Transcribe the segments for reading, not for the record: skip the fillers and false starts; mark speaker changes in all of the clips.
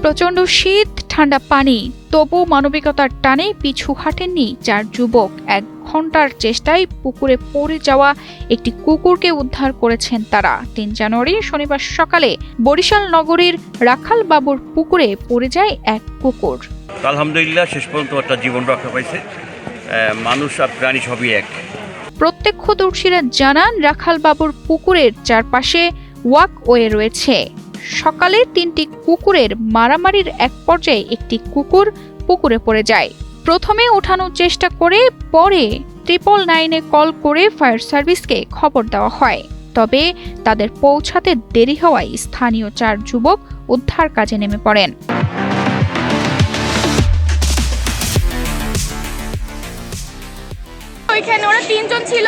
Speaker 1: প্রচণ্ড শীত, ঠান্ডা পানি, তবু মানবিকতার টানে পিছু হাঁটেননি 4 যুবক। 1 ঘন্টার চেষ্টায় পুকুরে পড়ে যাওয়া একটি কুকুরকে উদ্ধার করেছেন তারা। 3 জানুয়ারি শনিবার সকালে বরিশাল নগরীর রাখাল বাবুর পুকুরে পড়ে যায় এক কুকুর।
Speaker 2: আলহামদুলিল্লাহ শেষ পর্যন্ত একটা জীবন রক্ষা পাইছে। মানুষ আর প্রাণী সবই এক।
Speaker 1: প্রত্যক্ষদর্শীরা জানান, রাখাল বাবুর পুকুরের চারপাশে ওয়াকওয়ে রয়েছে। সকালে 3টি কুকুরের মারামারির এক পর্যায়ে একটি কুকুর পুকুরে পড়ে যায়। প্রথমে ওঠানোর চেষ্টা করে পরে 999-এ কল করে ফায়ার সার্ভিসকে খবর দেওয়া হয়। তবে তাদের পৌঁছাতে দেরি হওয়ায় স্থানীয় 4 যুবক উদ্ধার কাজে নেমে পড়েন।
Speaker 3: ওইখানে ওরা 3 জন ছিল,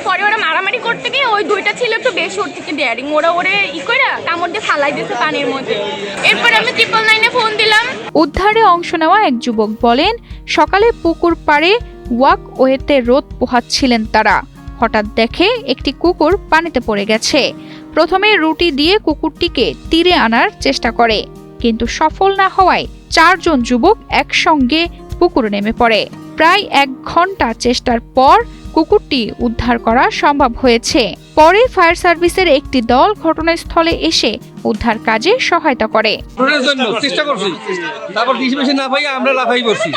Speaker 3: পরে ওরা মারামারি করতে গিয়ে ওই 2টা ছিল একটু বেশি ওর থেকে ডেয়ারিং, ওরে কইরা কামড় দিয়ে ফালাই দিয়েছে পানির মধ্যে। এরপর আমি 999-এ ফোন দিলাম।
Speaker 1: উদ্ধারে অংশ নেওয়া এক যুবক বলেন, সকালে পুকুর পাড়ে ওয়াকওয়েতে রোদ পোহাচ্ছিলেন তারা। হঠাৎ দেখে একটি কুকুর পানিতে পড়ে গেছে। প্রথমে রুটি দিয়ে কুকুরটিকে তীরে আনার চেষ্টা করে, কিন্তু সফল না হওয়ায় 4 জন যুবক একসঙ্গে পুকুরে নেমে পড়ে। প্রায় 1 ঘন্টা চেষ্টার পর কুকুরটি উদ্ধার করা সম্ভব হয়েছে। পরে ফায়ার সার্ভিসের একটি দল ঘটনাস্থলে এসে উদ্ধার কাজে সহায়তা করে।
Speaker 4: চেষ্টা করছি, তারপর বেশি না পাই আমরা লাফাই পড়ছি,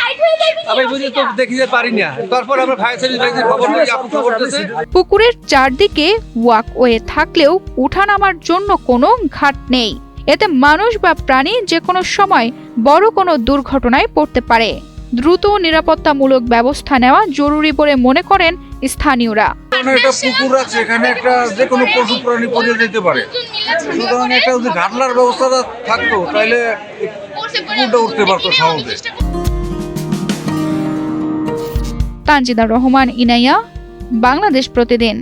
Speaker 4: আমি বুঝে তো দেখি যে পারি না। তারপর আমরা ফায়ার সার্ভিস ভাইদের খবর দিয়েছে।
Speaker 1: পুকুরের চারদিকে ওয়াকওয়ে থাকলেও উঠানামার জন্য কোনো ঘাট নেই। এতে মানুষ বা প্রাণী যে কোনো সময় বড় কোনো দুর্ঘটনায় পড়তে পারে। দ্রুত নিরাপত্তামূলক ব্যবস্থা নেওয়া জরুরি বলে মনে করেন স্থানীয়রা।
Speaker 5: একটা পুকুর আছে, এখানে একটা যে কোনো পশু প্রাণী পড়ে যেতে পারে, সুতরাং একটা যদি ঘাটলার ব্যবস্থাটা থাকতো তাহলে পুকুরটা উঠতে পারতো সহজে।
Speaker 1: তানজিদা রহমান, ইনাইয়া, বাংলাদেশ প্রতিদিন।